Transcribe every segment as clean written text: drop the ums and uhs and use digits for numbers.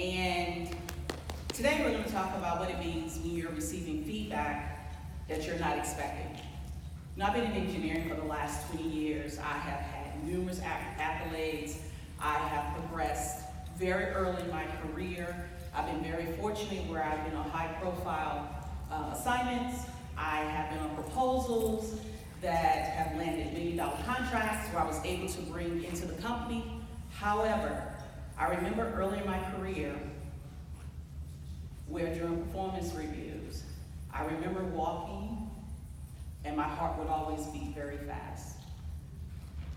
And today we're going to talk about what it means when you're receiving feedback that you're not expecting. Now, I've been in engineering for the last 20 years. I have had numerous accolades. I have progressed very early in my career. I've been very fortunate where I've been on high-profile assignments. I have been on proposals that have landed million-dollar contracts where I was able to bring into the company. However, I remember early in my career where during performance reviews, I remember walking and my heart would always beat very fast.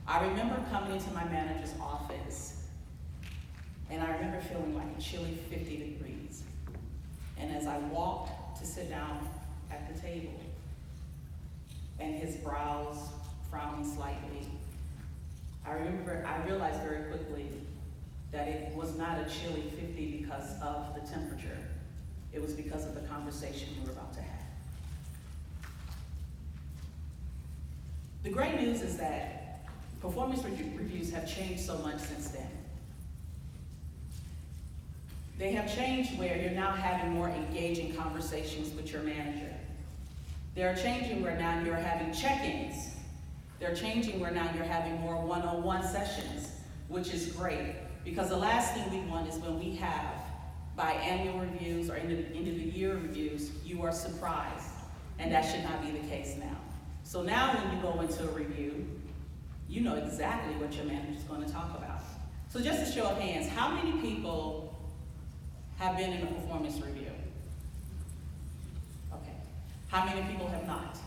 I remember coming into my manager's office and I remember feeling like a chilly 50 degrees. And as I walked to sit down at the table and his brows frowning slightly, I realized very quickly that it was not a chilly 50 because of the temperature. It was because of the conversation we were about to have. The great news is that performance reviews have changed so much since then. They have changed where you're now having more engaging conversations with your manager. They're changing where now you're having check-ins. They're changing where now you're having more one-on-one sessions, which is great. Because the last thing we want is when we have biannual reviews or end of the year reviews, you are surprised. And that should not be the case now. So now when you go into a review, you know exactly what your manager is going to talk about. So just a show of hands, how many people have been in a performance review? Okay. How many people have not?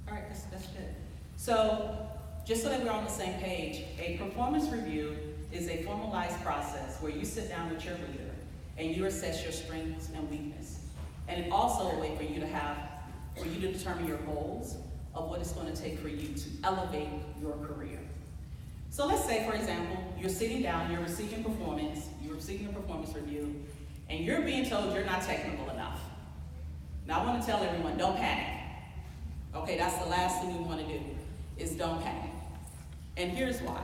All right, that's good. So just so that we're on the same page, a performance review is a formalized process where you sit down with your leader and you assess your strengths and weakness. And it's also a way for you to determine your goals of what it's going to take for you to elevate your career. So let's say, for example, you're sitting down, you're receiving a performance review, and you're being told you're not technical enough. Now I want to tell everyone, don't panic. Okay, that's the last thing we want to do, is don't panic. And here's why.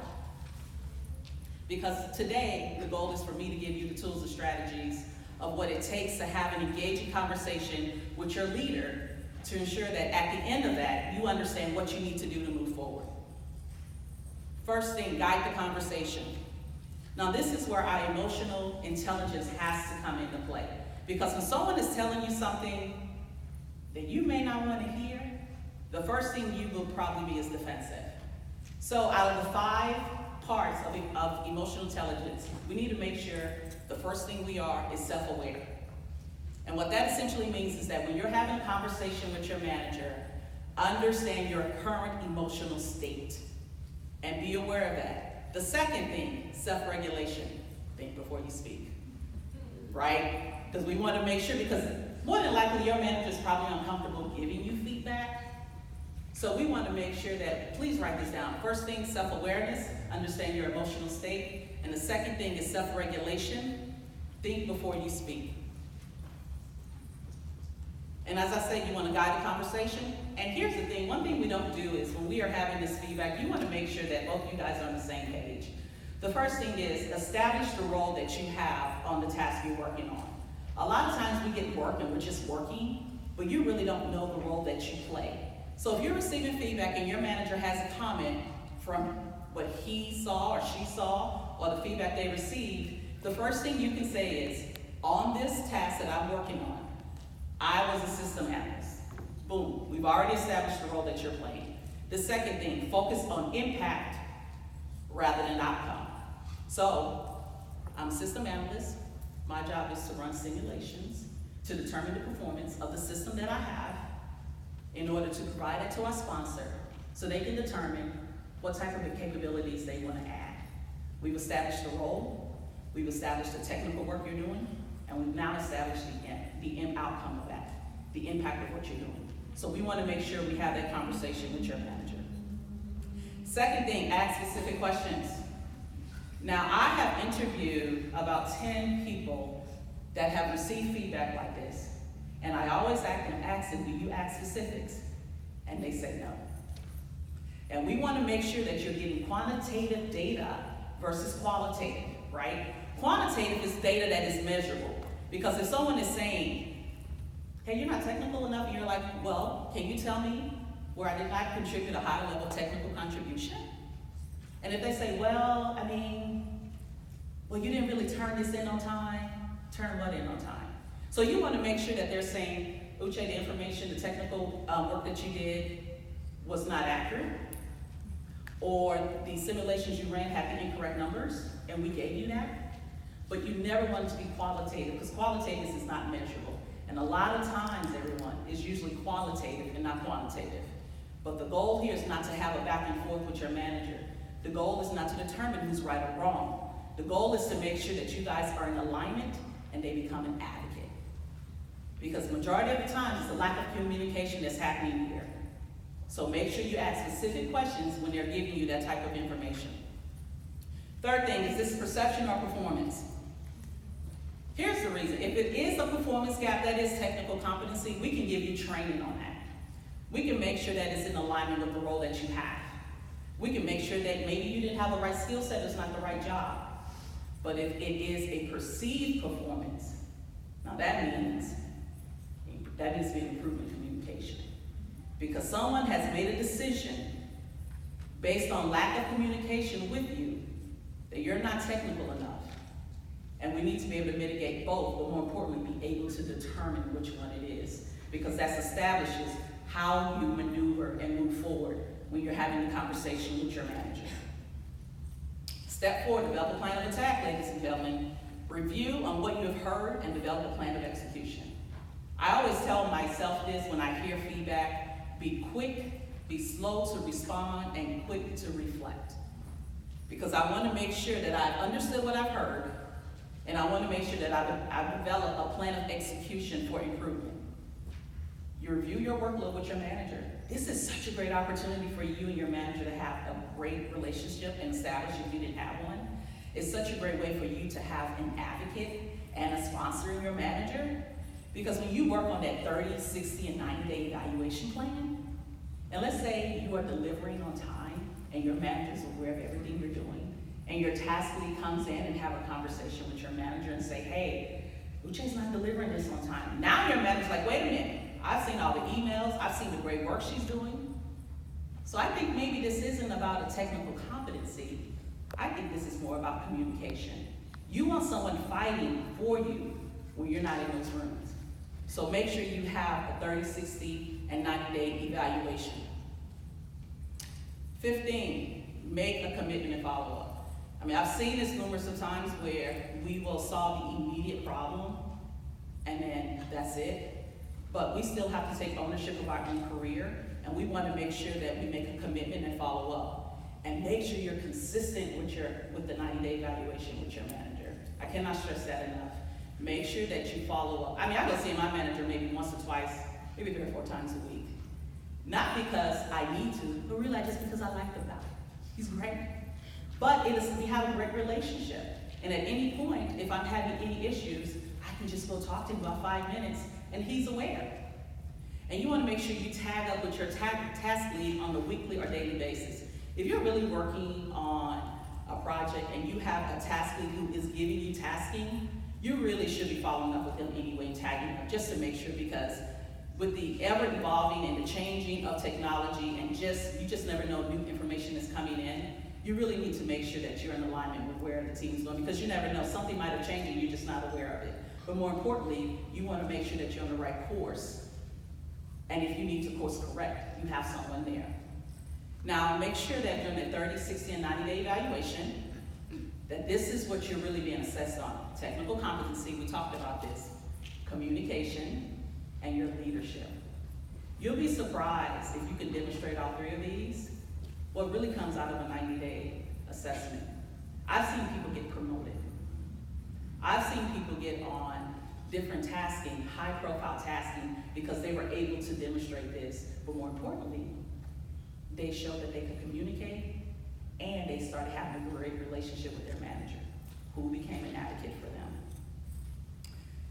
Because today, the goal is for me to give you the tools and strategies of what it takes to have an engaging conversation with your leader to ensure that at the end of that, you understand what you need to do to move forward. First thing, guide the conversation. Now this is where our emotional intelligence has to come into play. Because when someone is telling you something that you may not want to hear, the first thing you will probably be is defensive. So out of the 5 parts of emotional intelligence, we need to make sure the first thing we are is self-aware. And what that essentially means is that when you're having a conversation with your manager, understand your current emotional state and be aware of that. The second thing, self-regulation. Think before you speak, right? Because we want to make sure, because more than likely your manager is probably uncomfortable giving you feedback. So we want to make sure that, please write this down. First thing, self-awareness, understand your emotional state. And the second thing is self-regulation. Think before you speak. And as I said, you want to guide the conversation. And here's the thing, one thing we don't do is when we are having this feedback, you want to make sure that both you guys are on the same page. The first thing is establish the role that you have on the task you're working on. A lot of times we get work and we're just working, but you really don't know the role that you play. So if you're receiving feedback and your manager has a comment from what he saw or she saw or the feedback they received, the first thing you can say is, on this task that I'm working on, I was a system analyst. Boom, we've already established the role that you're playing. The second thing, focus on impact rather than outcome. So, I'm a system analyst. My job is to run simulations to determine the performance of the system that I have in order to provide it to our sponsor so they can determine what type of capabilities they want to add. We've established the role, we've established the technical work you're doing, and we've now established the end outcome of that, the impact of what you're doing. So we want to make sure we have that conversation with your manager. Second thing, ask specific questions. Now, I have interviewed about 10 people that have received feedback like this, and I always ask them, do you ask specifics? And they say no. And we want to make sure that you're getting quantitative data versus qualitative. right? Quantitative is data that is measurable. Because if someone is saying, hey, you're not technical enough, and you're like, well, can you tell me where I did not contribute a high level technical contribution? And if they say, well, you didn't really turn this in on time, turn what in on time? So you want to make sure that they're saying, Uche, the information, the technical work that you did was not accurate, or the simulations you ran had the incorrect numbers, and we gave you that. But you never want it to be qualitative, because qualitative is not measurable. And a lot of times, everyone, is usually qualitative and not quantitative. But the goal here is not to have a back and forth with your manager. The goal is not to determine who's right or wrong. The goal is to make sure that you guys are in alignment and they become an advocate. Because the majority of the time, it's a lack of communication that's happening here. So make sure you ask specific questions when they're giving you that type of information. Third thing, is this perception or performance? Here's the reason. If it is a performance gap, that is technical competency, we can give you training on that. We can make sure that it's in alignment with the role that you have. We can make sure that maybe you didn't have the right skill set, it's not the right job. But if it is a perceived performance, now that means that needs to be an improvement in communication. Because someone has made a decision based on lack of communication with you that you're not technical enough. And we need to be able to mitigate both, but more importantly, be able to determine which one it is. Because that establishes how you maneuver and move forward when you're having a conversation with your manager. Step 4, develop a plan of attack, ladies and gentlemen. Review on what you have heard and develop a plan of execution. I always tell myself this when I hear feedback: be quick, be slow to respond, and quick to reflect. Because I want to make sure that I've understood what I've heard, and I want to make sure that I've developed a plan of execution for improvement. You review your workload with your manager. This is such a great opportunity for you and your manager to have a great relationship and establish if you didn't have one. It's such a great way for you to have an advocate and a sponsor in your manager. Because when you work on that 30, 60, and 90-day evaluation plan, and let's say you are delivering on time and your manager's aware of everything you're doing, and your task lead comes in and have a conversation with your manager and say, hey, Uche's not delivering this on time. Now your manager's like, wait a minute, I've seen all the emails, I've seen the great work she's doing. So I think maybe this isn't about a technical competency. I think this is more about communication. You want someone fighting for you when you're not in those rooms. So make sure you have a 30, 60, and 90-day evaluation. 15, make a commitment and follow up. I've seen this numerous of times where we will solve the immediate problem and then that's it. But we still have to take ownership of our own career, and we want to make sure that we make a commitment and follow up. And make sure you're consistent with the 90-day evaluation with your manager. I cannot stress that enough. Make sure that you follow up. I go see my manager maybe once or twice, maybe 3 or 4 times a week. Not because I need to, but really just because I like the guy. He's great. But we have a great relationship. And at any point, if I'm having any issues, I can just go talk to him about 5 minutes, and he's aware. And you want to make sure you tag up with your task lead on a weekly or daily basis. If you're really working on a project and you have a task lead who is giving you tasking, you really should be following up with them anyway and tagging them, just to make sure, because with the ever-evolving and the changing of technology and you just never know new information is coming in, you really need to make sure that you're in alignment with where the team is going, because you never know, something might have changed and you're just not aware of it. But more importantly, you want to make sure that you're on the right course. And if you need to course correct, you have someone there. Now, make sure that during the 30, 60, and 90-day evaluation, that this is what you're really being assessed on. Technical competency, we talked about this. Communication, and your leadership. You'll be surprised if you can demonstrate all 3 of these, what really comes out of a 90-day assessment. I've seen people get promoted. I've seen people get on different tasking, high-profile tasking, because they were able to demonstrate this. But more importantly, they showed that they could communicate, and they started having a great relationship with their manager, who became an advocate for them.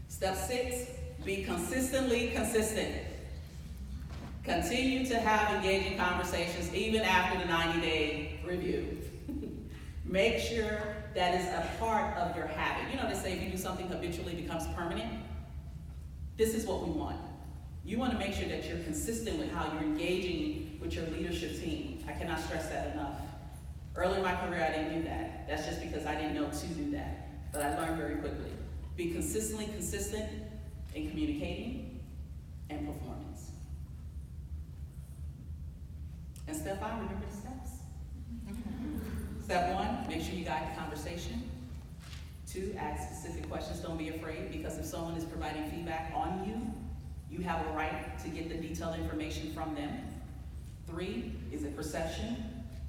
Step 6, be consistently consistent. Continue to have engaging conversations even after the 90-day review. Make sure that is a part of your habit. You know, they say if you do something habitually, it becomes permanent. This is what we want. You want to make sure that you're consistent with how you're engaging with your leadership team. I cannot stress that enough. Early in my career, I didn't do that. That's just because I didn't know to do that. But I learned very quickly. Be consistently consistent in communicating and performance. And step 5, remember the steps. Step 1, make sure you guide the conversation. 2, ask specific questions. Don't be afraid, because if someone is providing feedback on you, you have a right to get the detailed information from them. 3, is it perception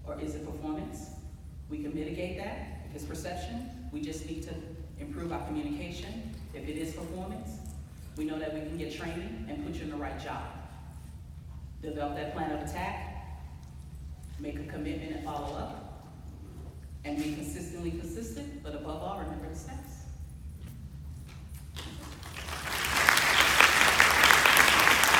or is it performance? We can mitigate that. If it's perception, we just need to improve our communication. If it is performance, we know that we can get training and put you in the right job. Develop that plan of attack, make a commitment and follow up, and be consistently consistent, but above all, remember